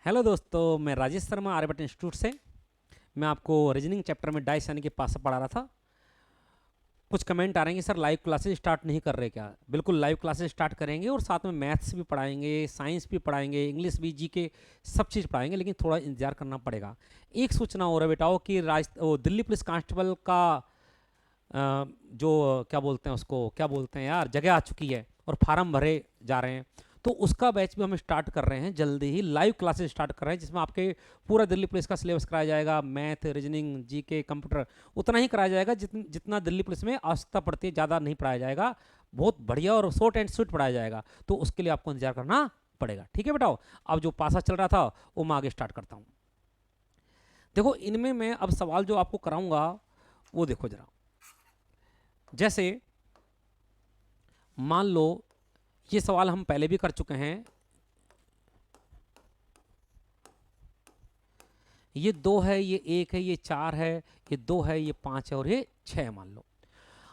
Hello दोस्तों, मैं Rajesh Sharma Aryabhata institute से। मैं आपको रीजनिंग चैप्टर में डाइस यानी कि पासा पढ़ा रहा था। कुछ कमेंट आ रहे हैं कि सर लाइव क्लासेस स्टार्ट नहीं कर रहे क्या? बिल्कुल लाइव क्लासेस स्टार्ट करेंगे और साथ में मैथ्स भी पढ़ाएंगे, साइंस भी पढ़ाएंगे, इंग्लिश भी, जीके सब चीज़ पढ़ाएंगे, लेकिन थोड़ा इंतजार करना पड़ेगा। एक सूचना हो रहा है बेटाओ कि दिल्ली पुलिस कांस्टेबल का जो क्या बोलते हैं उसको, क्या बोलते हैं यार, जगह आ चुकी है और फार्म भरे जा रहे हैं। तो उसका बैच भी हम स्टार्ट कर रहे हैं, जल्दी ही लाइव क्लासेस स्टार्ट कर रहे हैं, जिसमें आपके पूरा दिल्ली पुलिस का सिलेबस कराया जाएगा। मैथ, रीजनिंग, जीके, कंप्यूटर उतना ही कराया जाएगा जितना दिल्ली पुलिस में आवश्यकता पड़ती है, ज़्यादा नहीं पढ़ाया जाएगा। बहुत बढ़िया और शॉर्ट एंड स्वीट पढ़ाया जाएगा, तो उसके लिए आपको इंतजार करना पड़ेगा। ठीक है बेटाओ। अब जो पासा चल रहा था वो मैं आगे स्टार्ट करता हूँ। देखो, इनमें मैं अब सवाल जो आपको कराऊंगा वो देखो जरा। जैसे मान लो ये सवाल हम पहले भी कर चुके हैं। ये 2 है, ये 1 है, ये 4 है, ये 2 है, ये 5 है और ये 6 है मान लो।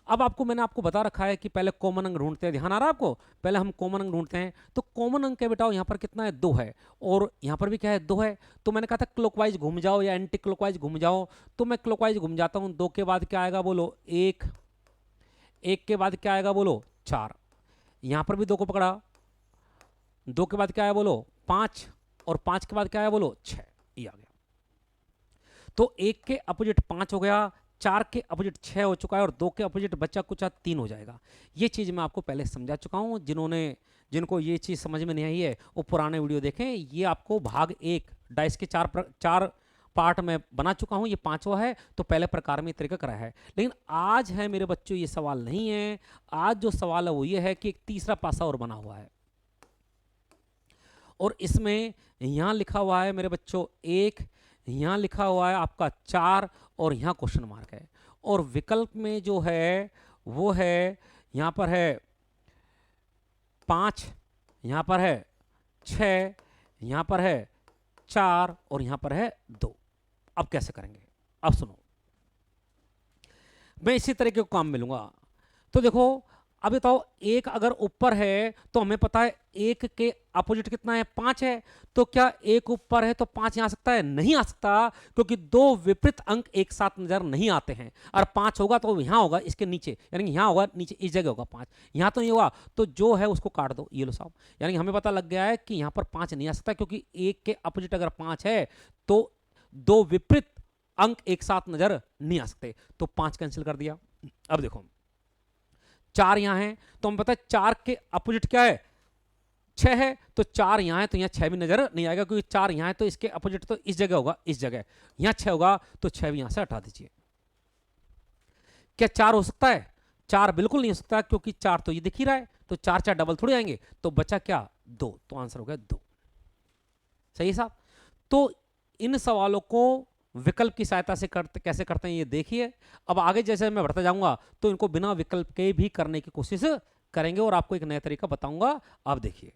अब मैंने आपको बता रखा है कि पहले कॉमन अंक ढूंढते हैं। ध्यान आ रहा है आपको? पहले हम कॉमन अंक ढूंढते हैं। तो कॉमन अंक है बेटाओ, यहाँ पर कितना है? 2 है। और यहाँ पर भी क्या है? 2 है। तो मैंने कहा था क्लॉकवाइज घूम जाओ या एंटी क्लॉकवाइज घूम जाओ। तो मैं क्लॉकवाइज घूम जाता हूँ। 2 के बाद क्या आएगा बोलो? 1। 1 के बाद क्या आएगा बोलो? 4। यहाँ पर भी 2 को पकड़ा। 2 के बाद क्या आया बोलो? 5। और 5 के बाद क्या आया बोलो? 6। ये आ गया। तो 1 के अपोजिट 5 हो गया, 4 के अपोजिट 6 हो चुका है और 2 के अपोजिट बचा कुछ 3 हो जाएगा। ये चीज़ मैं आपको पहले समझा चुका हूँ। जिनको ये चीज़ समझ में नहीं आई है वो पुराने वीडियो देखें। ये आपको भाग 1 डाइस के चार पार्ट में बना चुका हूँ। ये 5वां है, तो पहले प्रकार में ये तरीका करा है। लेकिन आज है मेरे बच्चों, ये सवाल नहीं है। आज जो सवाल है वो ये है कि एक तीसरा पासा और बना हुआ है और इसमें यहाँ लिखा हुआ है मेरे बच्चों 1, यहाँ लिखा हुआ है आपका 4 और यहाँ क्वेश्चन मार्क है। और विकल्प में जो है वो है, यहाँ पर है 5, यहाँ पर है 6, यहाँ पर है 4 और यहाँ पर है 2। अब कैसे करेंगे? अब सुनो, मैं इसी तरीके को काम मिलूंगा। तो देखो, अब बताओ, 1 अगर ऊपर है तो हमें पता है 1 के अपोजिट कितना है? 5 है। तो क्या 1 ऊपर है तो 5 यहां आ सकता है? नहीं आ सकता, क्योंकि 2 विपरीत अंक एक साथ नजर नहीं आते हैं। और 5 होगा तो यहां होगा, इसके नीचे, यानी कि यहां होगा, नीचे इस जगह होगा 5। यहां तो नहीं होगा, तो जो है उसको काट दो। ये लो साहब, यानी हमें पता लग गया है कि यहां पर 5 नहीं आ सकता, क्योंकि 1 के अपोजिट अगर 5 है तो 2 विपरीत अंक एक साथ नजर नहीं आ सकते। तो 5 कैंसिल कर दिया। अब देखो, 4 यहां है तो हमें पता है 4 के अपोजिट क्या है? 6 है। तो 4 यहां है तो यहां 6 भी नजर नहीं आएगा, क्योंकि 4 यहां है तो इसके अपोजिट तो इस जगह होगा, इस जगह। यहां 6 होगा तो 6 भी यहां से हटा दीजिए। क्या 4 हो सकता है? 4 बिल्कुल नहीं हो सकता, क्योंकि 4 तो ये दिख ही रहा है। तो 4 4 डबल थोड़े आएंगे, तो बचा क्या? 2। तो आंसर हो गया 2। सही है साहब? तो इन सवालों को विकल्प की सहायता से कैसे करते हैं ये देखिए। अब आगे जैसे मैं बढ़ता जाऊंगा तो इनको बिना विकल्प के भी करने की कोशिश करेंगे और आपको एक नया तरीका बताऊंगा। आप देखिए,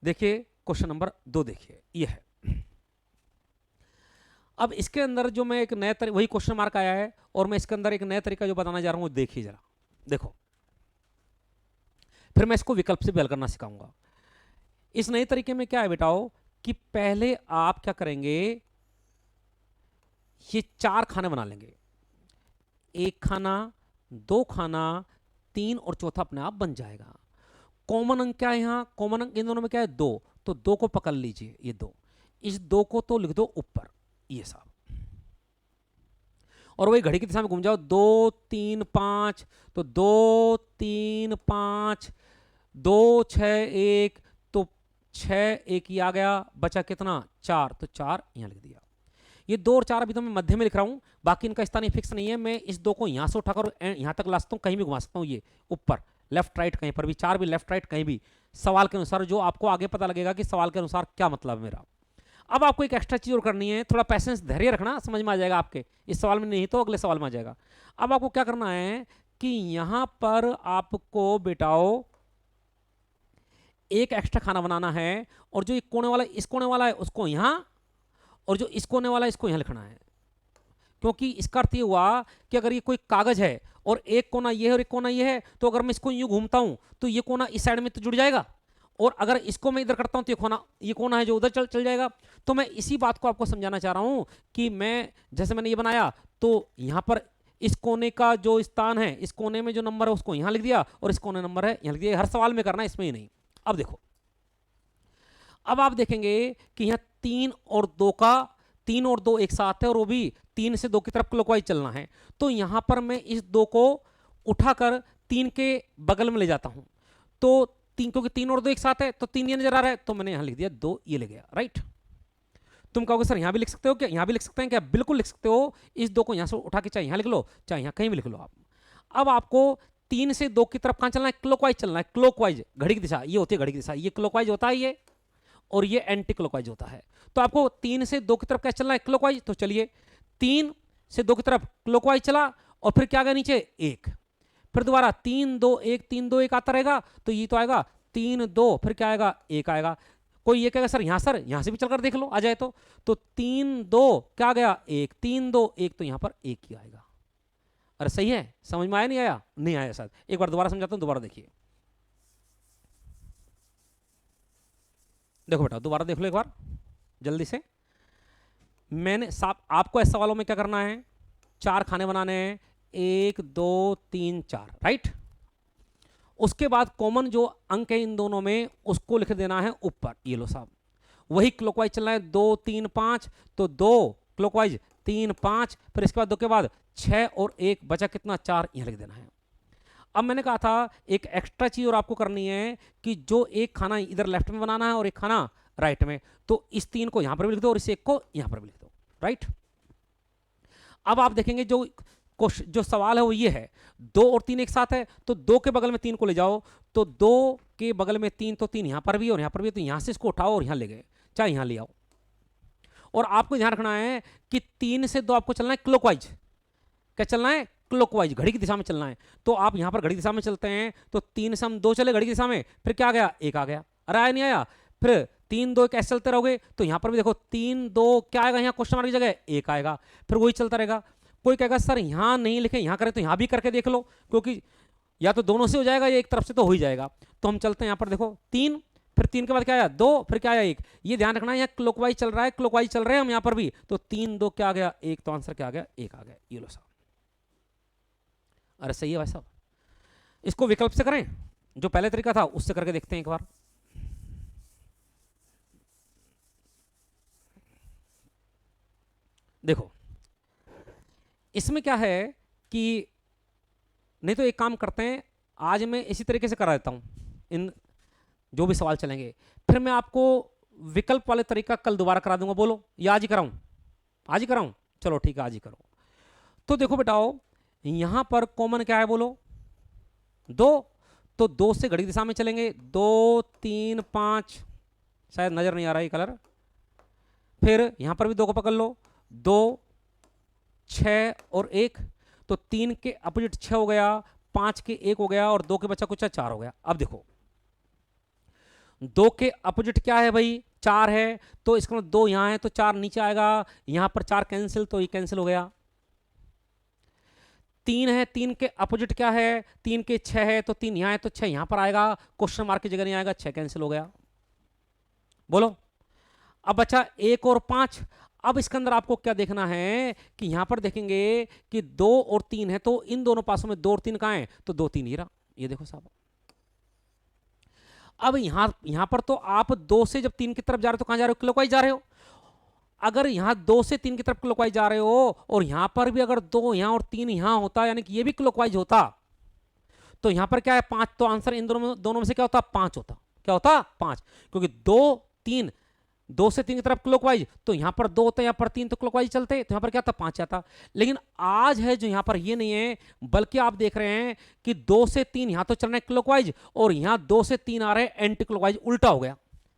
देखिए क्वेश्चन नंबर 2 देखिए, ये है। अब इसके अंदर जो मैं एक नया वही क्वेश्चन मार्क आया है और मैं इसके अंदर एक नया तरीका जो बताना जा रहा हूं देखिए जरा। देखो, फिर मैं इसको विकल्प से भी हल करना सिखाऊंगा। इस नए तरीके में क्या है बेटाओ कि पहले आप क्या करेंगे, ये 4 खाने बना लेंगे। 1 खाना, 2 खाना, 3 और चौथा अपने आप बन जाएगा। कॉमन अंक क्या है? यहाँ कॉमन अंक इन दोनों में क्या है? 2। तो 2 को पकड़ लीजिए, ये 2। इस 2 को तो लिख दो ऊपर, ये साहब। और वही घड़ी की दिशा में घूम जाओ, 2 3 5। तो 2 3 5, 2 6 1, तो 6 1 ही आ गया, बचा कितना? 4। तो 4 यहां लिख दिया। ये 2 और 4 अभी तो मैं मध्य में लिख रहा हूं, बाकी इनका स्थान फिक्स नहीं है। मैं इस 2 को यहां से उठाकर यहां तक ला सकता हूं, कहीं भी घुमा सकता हूं, ये ऊपर लेफ्ट राइट कहीं पर भी। 4 भी लेफ्ट राइट कहीं भी, सवाल के अनुसार, जो आपको आगे पता लगेगा कि सवाल के अनुसार क्या मतलब है मेरा। अब आपको एक एक्स्ट्रा चीज और करनी है, थोड़ा पैसेंस, धैर्य रखना, समझ में आ जाएगा आपके। इस सवाल में नहीं तो अगले सवाल में आ जाएगा। अब आपको क्या करना है कि यहां पर आपको बेटाओ एक एक्स्ट्रा खाना बनाना है, और जो कोने वाला, इस कोने वाला है उसको यहां, और जो इस कोने वाला है इसको यहां लिखना है। क्योंकि इसका अर्थ ये हुआ कि अगर ये कोई कागज है और एक कोना ये है और एक कोना ये है, तो अगर मैं इसको यूं घूमता हूं तो ये कोना इस साइड में तो जुड़ जाएगा और अगर इसको मैं इधर करता हूं तो ये कोना है जो उधर चल चल जाएगा। तो मैं इसी बात को आपको समझाना चाह रहा हूं कि मैं जैसे मैंने ये बनाया तो यहां पर इस कोने का जो स्थान है, इस कोने में जो नंबर है उसको यहां लिख दिया और इस कोने नंबर है यहां लिख दिया। हर सवाल में करना, इसमें ही नहीं। अब देखो, अब आप देखेंगे कि यहां 3 और 2 एक साथ है और वो भी 3 से 2 की तरफ क्लॉकवाइज चलना है। तो यहां पर मैं इस 2 को उठाकर 3 के बगल में ले जाता हूं। तो 3, क्योंकि 3 और 2 एक साथ है तो 3 ये नजर आ रहा है, तो मैंने यहां लिख दिया 2 ये ले गया, राइट। तुम कहोगे सर यहां भी लिख सकते हो क्या? यहां भी लिख सकते हैं क्या? बिल्कुल लिख सकते हो। इस 2 को यहां से उठा के चाहे यहां लिख लो, चाहे यहां कहीं भी लिख लो आप। अब आपको 3 से 2 की तरफ कहां चलना है? क्लॉकवाइज चलना है। क्लॉकवाइज, घड़ी की दिशा ये होती है, घड़ी की दिशा ये क्लॉकवाइज होता है ये, और ये एंटी क्लॉकवाइज होता है। तो आपको 3 से 2 की तरफ क्या चलना है? क्लॉकवाइज। तो चलिए 3 से 2 की तरफ क्लॉकवाइज चला और फिर क्या आ गया नीचे? 1। फिर दोबारा 3 2 1 3 2 1 आता रहेगा, तो ये तो आएगा 3 2, फिर क्या आएगा? 1 आएगा। कोई ये कहेगा सर यहां से भी चलकर देख लो, आ जाए तो 3 2 क्या आ गया? 1 3 2 1, तो यहां पर 1 ही आएगा। अरे सही है, समझ में आया? नहीं आया? नहीं आया शायद। एक बार दोबारा समझाता हूं, दोबारा देखिए। देखो बेटा, दोबारा देख लो एक बार जल्दी से। मैंने आपको ऐसे सवालों में क्या करना है? 4 खाने बनाने हैं, 1 2 3 4, राइट। उसके बाद कॉमन जो अंक है इन दोनों में उसको लिख देना है ऊपर। ये लो साहब, वही क्लॉकवाइज चलना है। 2 3 5, तो 2 क्लॉकवाइज, 3 5, फिर इसके बाद 2 के बाद 6 और 1 बचा कितना? 4, यहां लिख देना है। अब मैंने कहा था एक एक्स्ट्रा चीज और आपको करनी है कि जो एक खाना इधर लेफ्ट में बनाना है और एक खाना राइट में, तो इस 3 को यहां पर भी लिख दो और इस 1 को यहां पर भी लिख दो, राइट। अब आप देखेंगे जो सवाल है वो ये है, 2 और 3 एक साथ है, तो 2 के बगल में 3 को ले जाओ, तो 2 के बगल में 3, तो 3 यहां पर भी और यहां पर भी, तो यहां से इसको उठाओ और यहां ले गए, चाहे यहां ले आओ। और आपको ध्यान रखना है कि 3 से 2 आपको चलना है क्लॉकवाइज। क्या चलना है? क्लॉकवाइज, घड़ी की दिशा में चलना है। तो आप यहां पर घड़ी की दिशा में चलते हैं, तो 3 से हम 2 चले घड़ी की दिशा में, फिर क्या आ गया? 1 आ गया। अरे आया नहीं आया? फिर 3 2 कैसे चलते रहोगे? तो यहां पर भी देखो 3 2 क्या आएगा? यहां क्वेश्चन मार्क की जगह 1 आएगा, फिर वही चलता रहेगा। कोई कहेगा सर यहां नहीं लिखे, यहां करें, तो यहां भी करके देख लो, क्योंकि या तो दोनों से हो जाएगा या एक तरफ से तो हो ही जाएगा। तो हम चलते हैं यहां पर, देखो 3, फिर 3 के बाद क्या आया? 2, फिर क्या आया? 1। ये ध्यान रखना है, यहाँ क्लॉकवाइज चल रहा है, क्लॉकवाइज चल रहे हैं हम यहां पर भी, तो 3 2 क्या आ गया? 1, तो आंसर क्या आ गया? 1 आ गया। ये लो साहब। अरे सही है भाई साहब। इसको विकल्प से करें, जो पहले तरीका था उससे करके देखते हैं एक बार। देखो इसमें क्या है कि, नहीं तो एक काम करते हैं, आज मैं इसी तरीके से करा देता हूं इन जो भी सवाल चलेंगे, फिर मैं आपको विकल्प वाले तरीका कल दोबारा करा दूंगा। बोलो, या आज ही कराऊं? आज ही कराऊं? चलो ठीक है, आज ही करो। तो देखो बेटाओ, यहां पर कॉमन क्या है? बोलो 2, तो 2 से घड़ी दिशा में चलेंगे, 2 3 5, शायद नजर नहीं आ रहा ये कलर। फिर यहां पर भी 2 को पकड़ लो, 2 6 और 1, तो 3 के अपोजिट 6 हो गया, 5 के 1 हो गया, और 2 के बचा कुछ 4 हो गया। अब देखो 2 के अपोजिट क्या है भाई? 4 है, तो इसका मतलब 2 यहां है तो 4 नीचे आएगा, यहां पर 4 कैंसिल, तो ये कैंसिल हो गया। 3 है, 3 के अपोजिट क्या है? 3 के 6 है, तो 3 यहां है तो 6 यहां पर आएगा, क्वेश्चन मार्क की जगह नहीं आएगा, 6 कैंसिल हो गया। बोलो, अब बचा 1 और 5। अब इसके अंदर आपको क्या देखना है कि यहां पर देखेंगे कि 2 और 3 है, तो इन दोनों पासों में 2 और 3 कहां है? तो 2 3 ही रहा। ये देखो साहब, अब यहां पर तो आप 2 से जब 3 की तरफ जा रहे हो तो कहां जा रहे हो? क्लॉकवाइज जा रहे हो। अगर यहां 2 से 3 की तरफ क्लॉकवाइज जा रहे हो और यहां पर भी अगर 2 यहां और 3 यहां होता, यानी कि ये भी क्लॉकवाइज होता, तो यहां पर क्या है? 5, तो आंसर इन दोनों में से क्या होता? 5 होता। क्या होता? 5, क्योंकि 2 3, 2 से 3 की तरफ क्लॉकवाइज, तो यहां पर 2 होता, यहां पर 3, तो क्लॉकवाइज चलते, तो यहां पर क्या था? 5 आता। लेकिन आज है जो यहां पर ये नहीं है, बल्कि आप देख रहे हैं कि 2 से 3 यहां तो चल रहे हैं क्लॉकवाइज, और यहां 2 से 3 आ रहे हैं एंटी क्लॉकवाइज। उल्टा हो गया।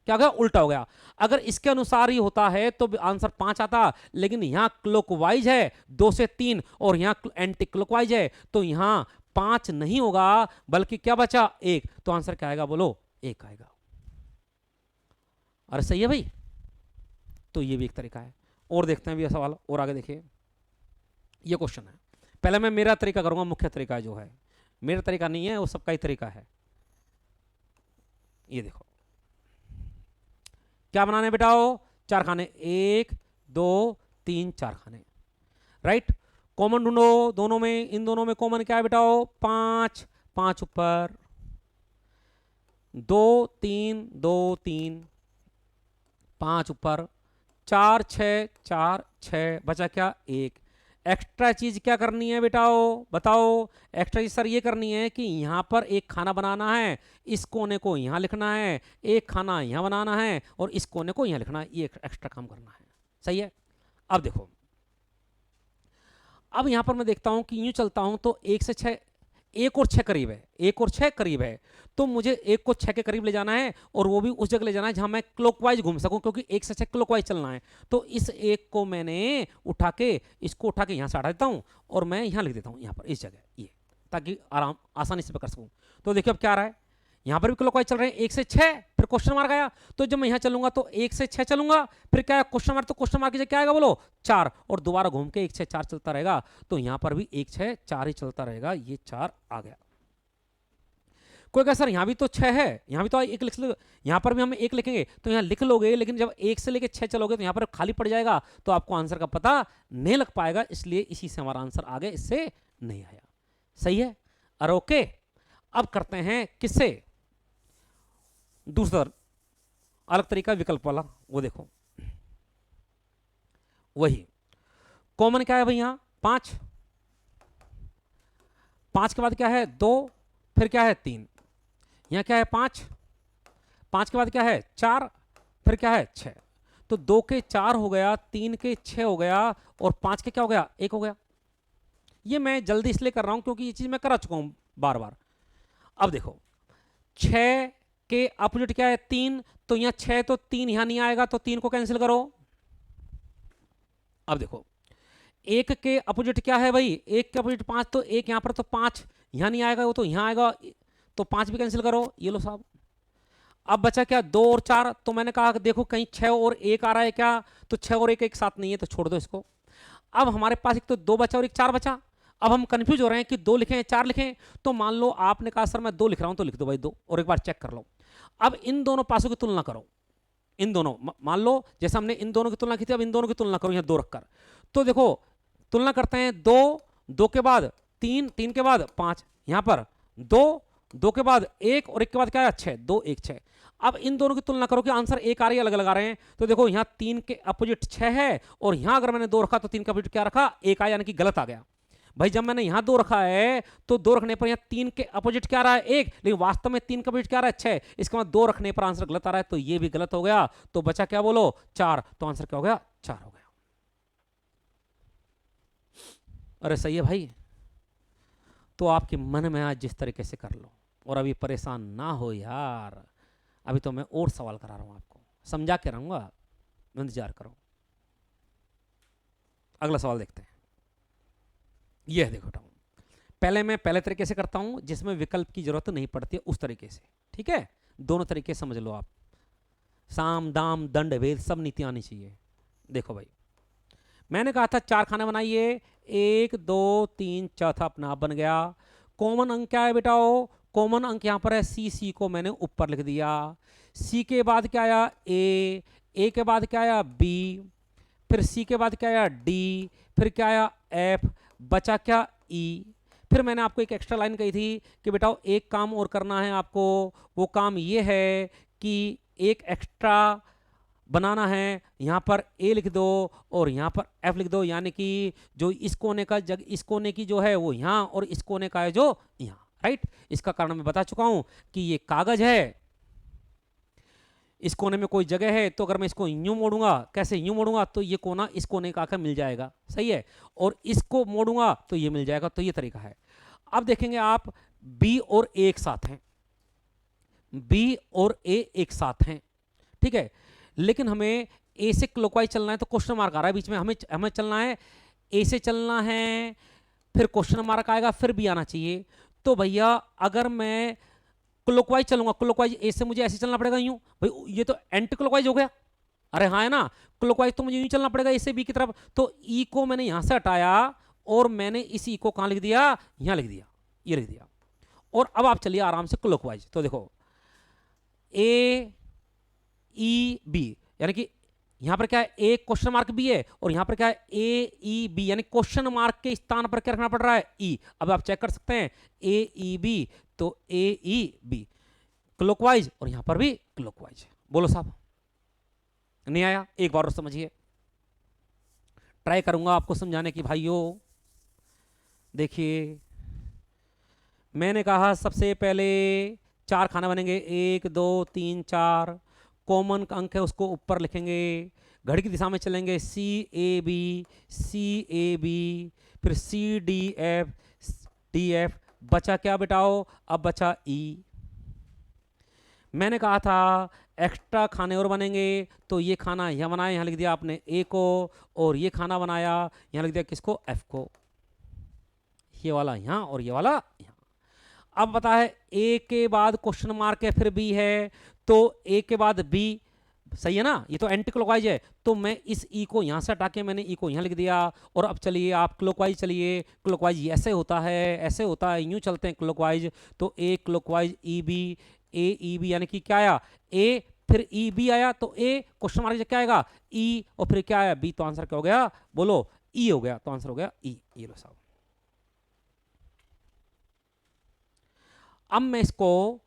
क्या हो गया? उल्टा हो गया। अगर इसके अनुसार ही होता है तो आंसर 5 आता, लेकिन यहां क्लॉकवाइज है 2 से 3 और यहां एंटी क्लॉकवाइज है, तो यहां 5 नहीं होगा, बल्कि क्या बचा? 1। तो आंसर क्या आएगा? बोलो, 1 आएगा। अरे सही है भाई। तो ये भी एक तरीका है। और देखते हैं भी सवाल, और आगे देखिए। ये क्वेश्चन है, पहले मैं मेरा तरीका करूंगा, मुख्य तरीका जो है, मेरा तरीका नहीं है, वो सबका ही तरीका है। ये देखो, क्या बनाने बेटाओ, 4 खाने, 1 2 3 4 खाने, राइट। कॉमन ढूंढो दोनों में, इन दोनों में कॉमन क्या है बेटाओ, 5, 5 ऊपर, 2 3 2 3, 5 ऊपर, 4 6 4 6, बचा क्या, 1। एक्स्ट्रा चीज क्या करनी है बेटाओ, बताओ। एक्स्ट्रा चीज सर ये करनी है कि यहां पर एक खाना बनाना है, इस कोने को यहां लिखना है, एक खाना यहां बनाना है और इस कोने को यहां लिखना है, ये एक्स्ट्रा काम करना है, सही है। अब देखो, अब यहां पर मैं देखता हूं कि यूं चलता हूं तो 1 से 6, 1 और 6 करीब है, 1 और 6 करीब है, तो मुझे 1 को 6 के करीब ले जाना है और वो भी उस जगह ले जाना है जहां मैं क्लॉकवाइज घूम सकूं, क्योंकि 1 से 6 क्लॉकवाइज चलना है। तो इस 1 को मैंने उठा के, इसको उठा के यहां से हटा देता हूं और मैं यहां लिख देता हूं, यहां पर इस जगह ये, ताकि आराम आसानी से पकड़ सकूं। तो देखिए अब क्या आ रहा है, यहां पर भी क्लॉकवाइज चल रहे हैं, 1 से 6, फिर क्वेश्चन मार्क आया, तो जब मैं यहां चलूंगा तो 1 से 6 चलूंगा, फिर क्या है क्वेश्चन मार्क, तो क्वेश्चन मार्क की जगह क्या आएगा बोलो, 4, और दोबारा घूम के 1 6 4 चलता रहेगा, तो यहां पर भी 1 6 4 ही चलता रहेगा, ये 4 आ गया। कोई कहा सर यहां भी तो 6 है, यहां भी तो 1 लिख लो, यहां पर भी हम 1 लिखेंगे, तो यहां लिख लोगे, लेकिन जब 1 से लेके 6 चलोगे तो यहां पर खाली पड़ जाएगा, तो आपको आंसर का पता नहीं लग पाएगा, इसलिए इसी से हमारा आंसर आ गया, इससे नहीं आया, सही है। और ओके, अब करते हैं किससे, दूसरा अलग तरीका विकल्प वाला, वो देखो, वही कॉमन क्या है भाई, यहां 5, 5 के बाद क्या है 2, फिर क्या है 3, यहां क्या है 5, 5 के बाद क्या है 4, फिर क्या है 6, तो 2 के 4 हो गया, 3 के 6 हो गया और 5 के क्या हो गया, 1 हो गया। ये मैं जल्दी इसलिए कर रहा हूं क्योंकि ये चीज मैं करा चुका हूं बार बार। अब देखो 6 के अपोजिट क्या है 3, तो यहां 6, तो 3 यहां नहीं आएगा, तो 3 को कैंसिल करो। अब देखो 1 के अपोजिट क्या है भाई, 1 के अपोजिट 5, तो 1 यहां पर, तो 5 यहां नहीं आएगा, वो तो यहां आएगा, तो 5 भी कैंसिल करो, ये लो साहब। अब बचा क्या 2 और 4, तो मैंने कहा देखो कहीं 6 और 1 आ रहा है क्या, तो 6 और 1 एक साथ नहीं है, तो छोड़ दो इसको। अब हमारे पास एक तो 2 बचा और एक 4 बचा, अब हम कंफ्यूज हो रहे हैं कि 2 लिखें 4 लिखें, तो मान लो आपने कहा सर मैं 2 लिख रहा हूं, तो लिख दो भाई 2 और एक बार चेक कर लो। अब इन दोनों पासों की तुलना करो, इन दोनों, मान लो जैसे हमने इन दोनों की तुलना की थी, अब इन दोनों की तुलना करो यहां 2 रखकर, तो देखो तुलना करते हैं, 2, 2 के बाद 3, 3 के बाद 5, यहां पर 2, 2 के बाद 1 और 1 के बाद क्या है 6, 2 1 6। अब इन दोनों की तुलना करो कि आंसर एक आ रही है, अलग अलग आ रहे हैं, तो देखो यहां 3 के अपोजिट 6 है और यहां अगर मैंने 2 रखा तो 3 का अपोजिट क्या रखा, 1 आया, यानी कि गलत आ गया। भाई जब मैंने यहां 2 रखा है तो 2 रखने पर यहां 3 के अपोजिट क्या रहा है 1, लेकिन वास्तव में 3 का अपोजिट क्या रहा है 6, इसके बाद 2 रखने पर आंसर गलत आ रहा है, तो ये भी गलत हो गया, तो बचा क्या बोलो 4, तो आंसर क्या हो गया 4 हो गया। अरे सही है भाई, तो आपके मन में आज जिस तरीके से कर लो, और अभी परेशान ना हो यार, अभी तो मैं और सवाल करा रहा हूं आपको, समझा के रहूंगा, इंतजार करो। अगला सवाल देखते हैं, यह देखो पहले मैं पहले तरीके से करता हूं जिसमें विकल्प की जरूरत नहीं पड़ती है, उस तरीके से, ठीक है। दोनों तरीके समझ लो आप, साम दाम दंड भेद सब नीति आनी चाहिए। देखो भाई मैंने कहा था 4 खाने बनाइए, 1 2 3 चौथा अपना आप बन गया। कॉमन अंक क्या है बेटाओ, कॉमन अंक यहां पर है सी को मैंने ऊपर लिख दिया, सी के बाद क्या आया ए के बाद क्या आया बी, फिर सी के बाद क्या आया डी, फिर क्या आया एफ, बचा क्या ई। फिर मैंने आपको एक एक्स्ट्रा लाइन कही थी कि बेटाओ एक काम और करना है आपको, वो काम ये है कि एक एक्स्ट्रा बनाना है, यहां पर ए लिख दो और यहां पर एफ लिख दो, यानी कि जो इस कोने का जग इस कोने की जो है वो यहां और इस कोने का है जो यहां, राइट। इसका कारण मैं बता चुका हूं कि ये कागज है, इस कोने में कोई जगह है, तो अगर मैं इसको यूं मोड़ूंगा, कैसे यूं मोड़ूंगा, तो ये कोना इस कोने का आकर मिल जाएगा, सही है, और इसको मोड़ूंगा तो ये मिल जाएगा, तो ये तरीका है। अब देखेंगे आप बी और ए एक साथ हैं, बी और ए एक साथ हैं, ठीक है, लेकिन हमें ए से क्लॉकवाइज चलना है, तो क्वेश्चन मार्क आ रहा है बीच में, हमें हमें चलना है ए से चलना है, फिर क्वेश्चन मार्क आएगा, फिर बी आना चाहिए। तो भैया अगर मैं क्लॉकवाइज चलूंगा, क्लॉकवाइज ए से मुझे ऐसे चलना पड़ेगा यूं, भाई ये तो एंटी क्लॉकवाइज हो गया, अरे हाँ है ना, क्लॉकवाइज तो मुझे यूं चलना पड़ेगा ए से बी की तरफ, तो ई को मैंने यहां से हटाया और मैंने इस ई को कहां लिख दिया, यहां लिख दिया, ये लिख दिया। और अब आप चलिए आराम से क्लॉकवाइज, तो देखो ए ई बी, यानी कि यहां पर क्या है, ए क्वेश्चन मार्क बी है, और यहां पर क्या है, ए ई बी, यानी क्वेश्चन मार्क के स्थान पर क्या रखना पड़ रहा है, ई। अब आप चेक कर सकते हैं, ए ई बी, तो ए ई बी क्लॉकवाइज, और यहां पर भी क्लॉकवाइज। बोलो साहब, नहीं आया? एक बार और समझिए, ट्राई करूंगा आपको समझाने की। भाइयों देखिए, मैंने कहा सबसे पहले 4 खाना बनेंगे, 1 2 3 4। कॉमन अंक है उसको ऊपर लिखेंगे, घड़ी की दिशा में चलेंगे, सी A B, C A B, फिर C D F, D F. बचा क्या बेटाओ? अब बचा ई। मैंने कहा था एक्स्ट्रा खाने और बनेंगे, तो ये खाना यहाँ बनाया, यहाँ लिख दिया आपने ए को, और ये खाना बनाया, यहाँ लिख दिया किसको, एफ को। ये वाला यहाँ और ये वाला यहाँ। अब पता है ए के बाद क्वेश्चन मार्क है, फिर बी है, तो ए के बाद बी, सही है ना? ये तो एंटी क्लॉकवाइज है, तो मैं इस ई को यहां से हटा के मैंने ई को यहां लिख दिया। और अब चलिए आप क्लॉकवाइज चलिए, क्लॉकवाइज ऐसे होता है, ऐसे होता है, यूं चलते हैं क्लॉकवाइज। तो ए क्लॉकवाइज ई बी, ए ई बी, यानी कि क्या आया, ए फिर ई बी आया, तो ए क्वेश्चन मार्क क्या आएगा, ई, और फिर क्या आया, बी। तो आंसर क्या हो गया, बोलो, ई हो गया। तो आंसर हो गया ई। ये लो साहब। अब मैं इसको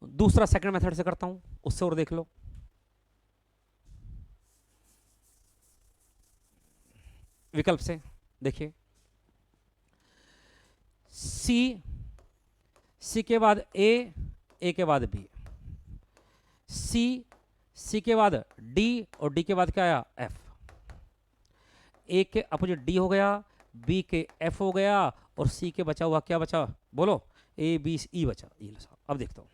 दूसरा सेकंड मेथड से करता हूं, उससे और देख लो। विकल्प से देखिए, सी, सी के बाद ए के बाद बी, सी के बाद डी, और डी के बाद क्या आया, एफ। ए के अपोजिट डी हो गया, बी के एफ हो गया, और सी के बचा हुआ क्या बचा, बोलो, ए बी ई बचा। ये लो साहब, अब देखता हूं,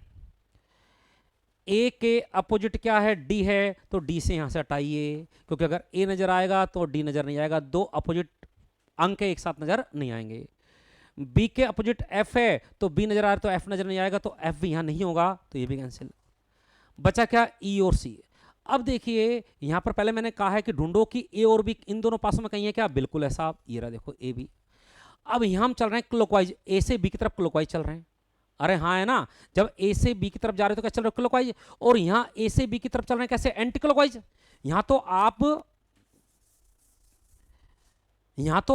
ए के अपोजिट क्या है, डी है, तो डी से यहां से हटाइए, क्योंकि अगर ए नजर आएगा तो डी नजर नहीं आएगा, दो अपोजिट अंक एक साथ नजर नहीं आएंगे। बी के अपोजिट एफ है, तो बी नजर आ रहा है तो एफ नजर नहीं आएगा, तो एफ भी यहां नहीं होगा, तो ये भी कैंसिल। बचा क्या, ई और सी। अब देखिए यहां पर पहले मैंने कहा है कि ढूंढो कि ए और बी इन दोनों पासों में कहीं है क्या, बिल्कुल है साहब, ये रहा देखो ए बी। अब यहां हम चल रहे हैं क्लॉकवाइज, ए से बी की तरफ क्लॉकवाइज चल रहे हैं। अरे हाँ है ना, जब ए से बी की तरफ जा रहे हो तो क्या चल रहे हो, क्लॉकवाइज। और यहां ए से बी की तरफ चल रहे हैं कैसे, एंटी क्लॉकवाइज। यहां तो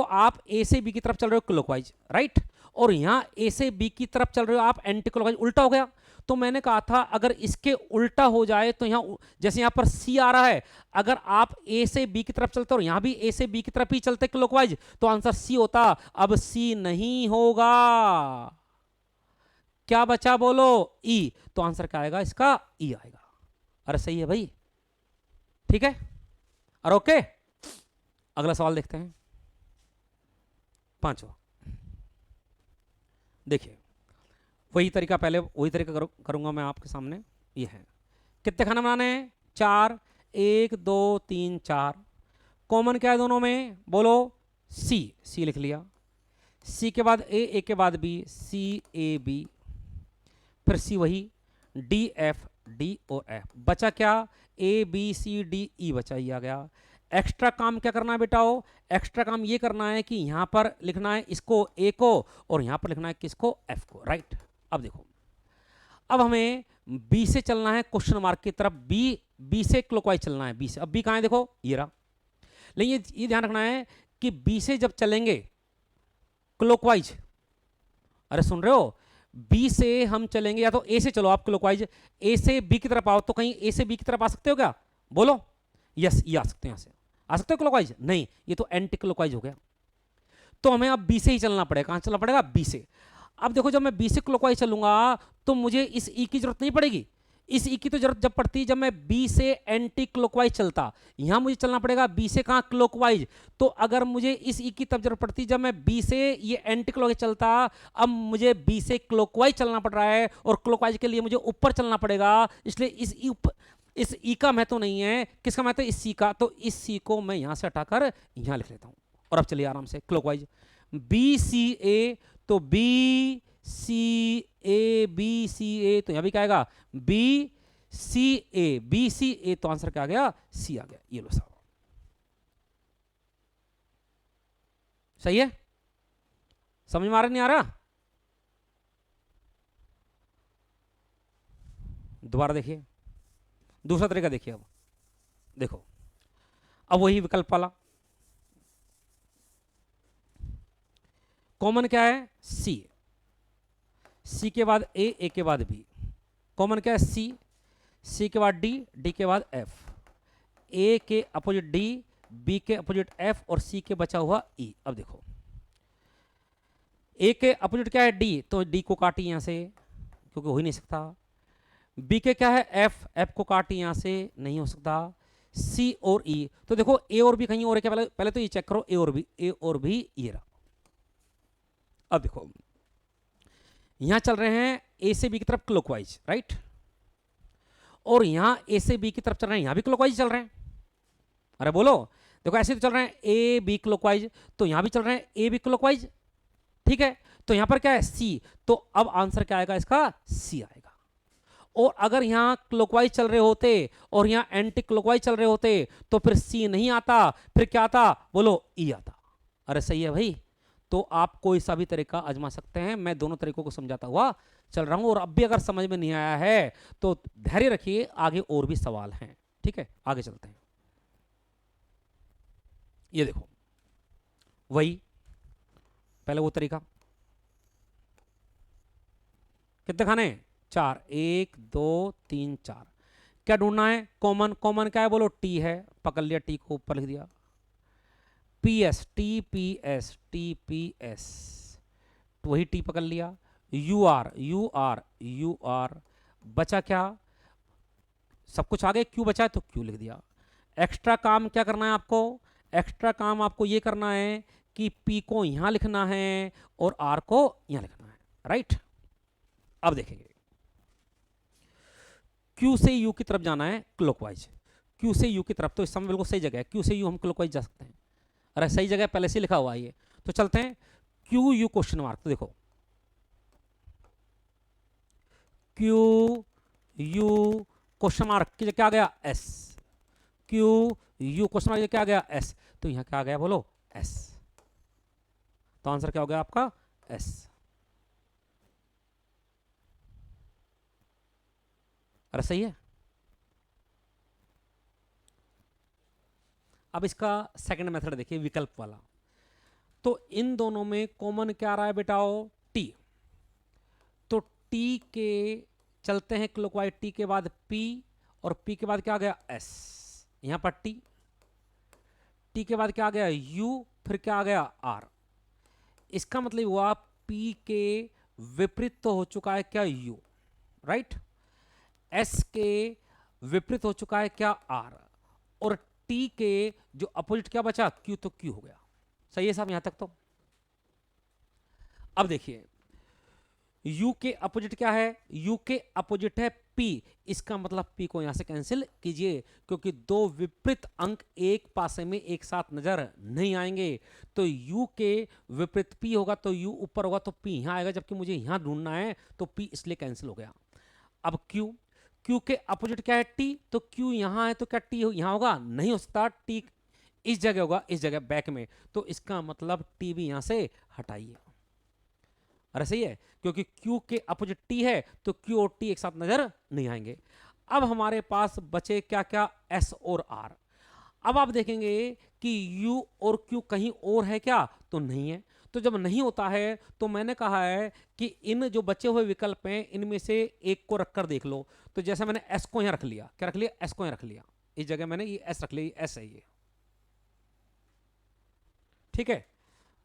आप ए से बी की तरफ चल रहे हो क्लॉकवाइज, राइट, और यहां ए से बी की तरफ चल रहे हो आप एंटी क्लॉकवाइज, उल्टा हो गया। तो मैंने कहा था अगर इसके उल्टा हो जाए तो यहां, जैसे यहां पर सी आ रहा है, अगर आप ए से बी की तरफ चलते और यहां भी ए से बी की तरफ ही चलते क्लॉकवाइज, तो आंसर सी होता। अब सी नहीं होगा, क्या बचा बोलो, ई। तो आंसर क्या आएगा इसका, ई आएगा। अरे सही है भाई, ठीक है, और ओके। अगला सवाल देखते हैं, पांचवा। देखिए वही तरीका, पहले वही तरीका करूंगा मैं आपके सामने। ये है, कितने खाना बनाने हैं, 4, 1 2 3 4। कॉमन क्या है दोनों में, बोलो, सी लिख लिया। सी के बाद ए के बाद बी, सी ए बी, फिर सी वही, D F, D O F. बचा क्या, A B C D E बचा, ये आ गया। एक्स्ट्रा काम क्या करना है बेटाओ, एक्स्ट्रा काम ये करना है कि यहां पर लिखना है इसको ए को, और यहां पर लिखना है किसको, एफ को, राइट। अब देखो, अब हमें बी से चलना है क्वेश्चन मार्क की तरफ, बी से क्लॉकवाइज चलना है, बी से। अब बी कहां है, देखो ये रहा। लेकिन ये ध्यान रखना है कि बी से जब चलेंगे क्लॉकवाइज, अरे सुन रहे हो, बी से हम चलेंगे, या तो ए से चलो आप क्लॉकवाइज, ए से बी की तरफ आओ, तो कहीं ए से बी की तरफ आ सकते हो क्या, बोलो, यस, ये आ सकते हैं, यहां से आ सकते हो क्लॉकवाइज, नहीं, ये तो एंटी क्लॉकवाइज हो गया। तो हमें अब बी से ही चलना पड़ेगा, कहां चलना पड़ेगा, बी से। अब देखो जब मैं बी से क्लॉकवाइज चलूंगा तो मुझे इस ई की जरूरत नहीं पड़ेगी, इस ई की तो जरूरत जब पड़ती जब मैं बी से एंटी क्लॉकवाइज चलता। यहां मुझे चलना पड़ेगा बी से कहां, क्लॉकवाइज। तो अगर मुझे इस ई की तब जरूरत पड़ती जब मैं बी से ये एंटी क्लॉकवाइज चलता, अब मुझे बी से क्लॉकवाइज चलना पड़ रहा है, और क्लॉकवाइज के लिए मुझे ऊपर चलना पड़ेगा, इसलिए इस ई का महत्व नहीं है, किसका महत्व है, इस सी का। तो इस सी को मैं यहां से हटाकर यहां लिख लेता हूं, और अब चलिए आराम से क्लॉकवाइज, बी सी ए, तो B C A, B C ए, तो यहां भी क्या आएगा, B C A, B C ए, तो आंसर क्या आ गया, सी आ गया। ये लो साहब, सही है, समझ में आ रहा नहीं आ रहा, दोबारा देखिए, दूसरा तरीका देखिए। अब देखो अब वही विकल्प वाला, कॉमन क्या है, सी, सी के बाद ए के बाद बी, कॉमन क्या है सी, सी के बाद डी, डी के बाद एफ, ए के अपोजिट डी, बी के अपोजिट एफ और सी के बचा हुआ ई। अब देखो ए के अपोजिट क्या है डी, तो डी को काटी यहां से क्योंकि हो ही नहीं सकता। बी के क्या है एफ, एफ को काटी यहां से नहीं हो सकता। सी और ई, तो देखो ए और बी कहीं और है क्या, पहले तो ये चेक करो, ए और बी, ए और बी ये रहा। अब देखो यहां चल रहे हैं ए से बी की तरफ क्लॉकवाइज, राइट, और यहां ए से बी की तरफ चल रहे हैं, यहां भी क्लॉकवाइज चल रहे हैं। अरे बोलो, देखो ऐसे तो चल रहे हैं ए बी क्लॉकवाइज, तो यहां भी चल रहे हैं ए बी क्लॉकवाइज, ठीक है, तो यहां पर क्या है सी, तो अब आंसर क्या आएगा इसका, सी आएगा। और अगर यहां क्लॉकवाइज चल रहे होते और यहां एंटी क्लॉकवाइज चल रहे होते तो फिर सी नहीं आता, फिर क्या आता, बोलो ई आता। अरे सही है भाई, तो आप कोई सा भी तरीका आजमा सकते हैं, मैं दोनों तरीकों को समझाता हुआ चल रहा हूं। और अब भी अगर समझ में नहीं आया है तो धैर्य रखिए, आगे और भी सवाल हैं, ठीक है, आगे चलते हैं। ये देखो वही पहले वो तरीका, कितने खाने, चार, 1 2 3 4, क्या ढूंढना है, कॉमन, कॉमन क्या है, बोलो टी है, पकड़ लिया, टी को ऊपर लिख दिया, P S, T P S, T P S, तो वही टी पकड़ लिया, U R, U R, U R, बचा क्या, सब कुछ आगे क्यू बचा है तो क्यू लिख दिया। एक्स्ट्रा काम क्या करना है आपको, एक्स्ट्रा काम आपको ये करना है कि पी को यहां लिखना है और आर को यहां लिखना है, राइट। अब देखेंगे क्यू से यू की तरफ जाना है क्लॉकवाइज, क्यू से यू की तरफ, तो इस समय बिल्कुल सही जगह है, क्यू से यू हम क्लॉकवाइज जा सकते हैं। अरे सही जगह पहले से लिखा हुआ है ये, तो चलते हैं क्यू यू क्वेश्चन मार्क, तो देखो क्यू यू क्वेश्चन मार्क की क्या आ गया S, Q U question mark क्या आ गया एस, तो यहां क्या आ गया, बोलो एस, तो आंसर क्या हो गया आपका एस। अरे सही है। अब इसका सेकंड मेथड देखिए, विकल्प वाला, तो इन दोनों में कॉमन क्या आ रहा है बेटाओ, टी, तो टी के चलते हैं क्लॉकवाइज, टी के बाद पी और पी के बाद क्या आ गया एस, यहां पर टी, टी के बाद क्या आ गया यू, फिर क्या आ गया आर, इसका मतलब हुआ पी के विपरीत तो हो चुका है क्या यू, राइट, एस के विपरीत हो चुका है क्या आर, और टी के जो अपोजिट क्या बचा क्यू, तो क्यू हो गया। सही है साहब यहां तक तो। अब देखिए u के अपोजिट क्या है, u के अपोजिट है p, इसका मतलब p को यहां से कैंसिल कीजिए, क्योंकि दो विपरीत अंक एक पासे में एक साथ नजर नहीं आएंगे, तो u के विपरीत p होगा तो u ऊपर होगा तो p यहां आएगा, जबकि मुझे यहां ढूंढना है तो p इसलिए कैंसिल हो गया। अब q, q के अपोजिट क्या है t, तो q यहां है तो क्या t यहां होगा, नहीं हो सकता, t इस जगह होगा, इस जगह बैक में, तो इसका मतलब t भी यहां से हटाइए। अरे सही है, क्योंकि Q के अपोजिट T है तो Q और T एक साथ नजर नहीं आएंगे। अब हमारे पास बचे क्या क्या, S और R। अब आप देखेंगे कि U और Q कहीं और है क्या, तो नहीं है, तो जब नहीं होता है तो मैंने कहा है कि इन जो बचे हुए विकल्प हैं इनमें से एक को रखकर देख लो, तो जैसे मैंने S को यहां रख लिया, क्या रख लिया, S को यहां रख लिया, इस जगह मैंने ये S रख लिया, S है ये, ठीक है,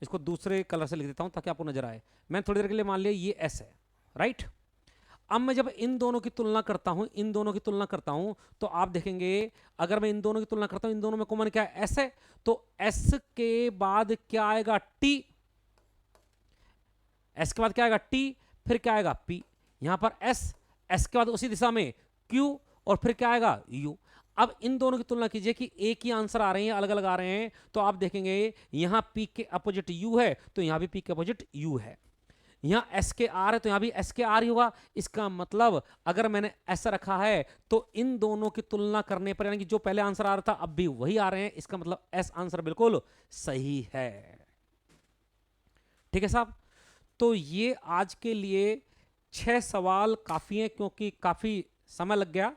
इसको दूसरे कलर से लिख देता हूं ताकि आपको नजर आए। मैं थोड़ी देर के लिए मान लिया ये एस है, राइट। अब मैं जब इन दोनों की तुलना करता हूं, इन दोनों की तुलना करता हूं, तो आप देखेंगे अगर मैं इन दोनों की तुलना करता हूं, इन दोनों में कॉमन क्या है, एस है, तो एस के बाद क्या आएगा टी, एस के बाद क्या आएगा टी, फिर क्या आएगा पी, यहां पर एस, एस के बाद उसी दिशा में क्यू, और फिर क्या आएगा यू। अब इन दोनों की तुलना कीजिए कि एक ही आंसर आ रहे हैं अलग अलग आ रहे हैं, तो आप देखेंगे यहां पी के अपोजिट यू है तो यहां भी पी के अपोजिट यू है, यहां एस के आर है तो यहां भी एस के आर ही होगा। इसका मतलब अगर मैंने ऐसा रखा है तो इन दोनों की तुलना करने पर, यानी कि जो पहले आंसर आ रहा था अब भी वही आ रहे हैं, इसका मतलब एस आंसर बिल्कुल सही है। ठीक है साहब, तो ये आज के लिए 6 सवाल काफी हैं, क्योंकि काफी समय लग गया।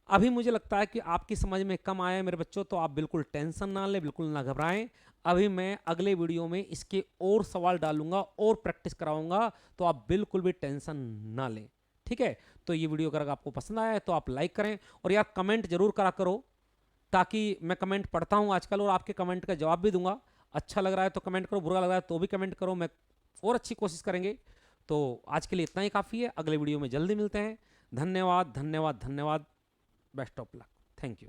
अभी मुझे लगता है कि आपकी समझ में कम आया है मेरे बच्चों, तो आप बिल्कुल टेंशन ना लें, बिल्कुल ना घबराएं। अभी मैं अगले वीडियो में इसके और सवाल डालूंगा और प्रैक्टिस कराऊंगा, तो आप बिल्कुल भी टेंशन ना लें। ठीक है, तो ये वीडियो अगर आपको पसंद आया है तो आप लाइक करें, और यार कमेंट जरूर करा करो, ताकि मैं कमेंट पढ़ता हूँ आजकल और आपके कमेंट का जवाब भी दूंगा। अच्छा लग रहा है तो कमेंट करो, बुरा लग रहा है तो भी कमेंट करो, मैं और अच्छी कोशिश करेंगे। तो आज के लिए इतना ही काफ़ी है, अगले वीडियो में जल्दी मिलते हैं। धन्यवाद धन्यवाद धन्यवाद। Best of luck. Thank you.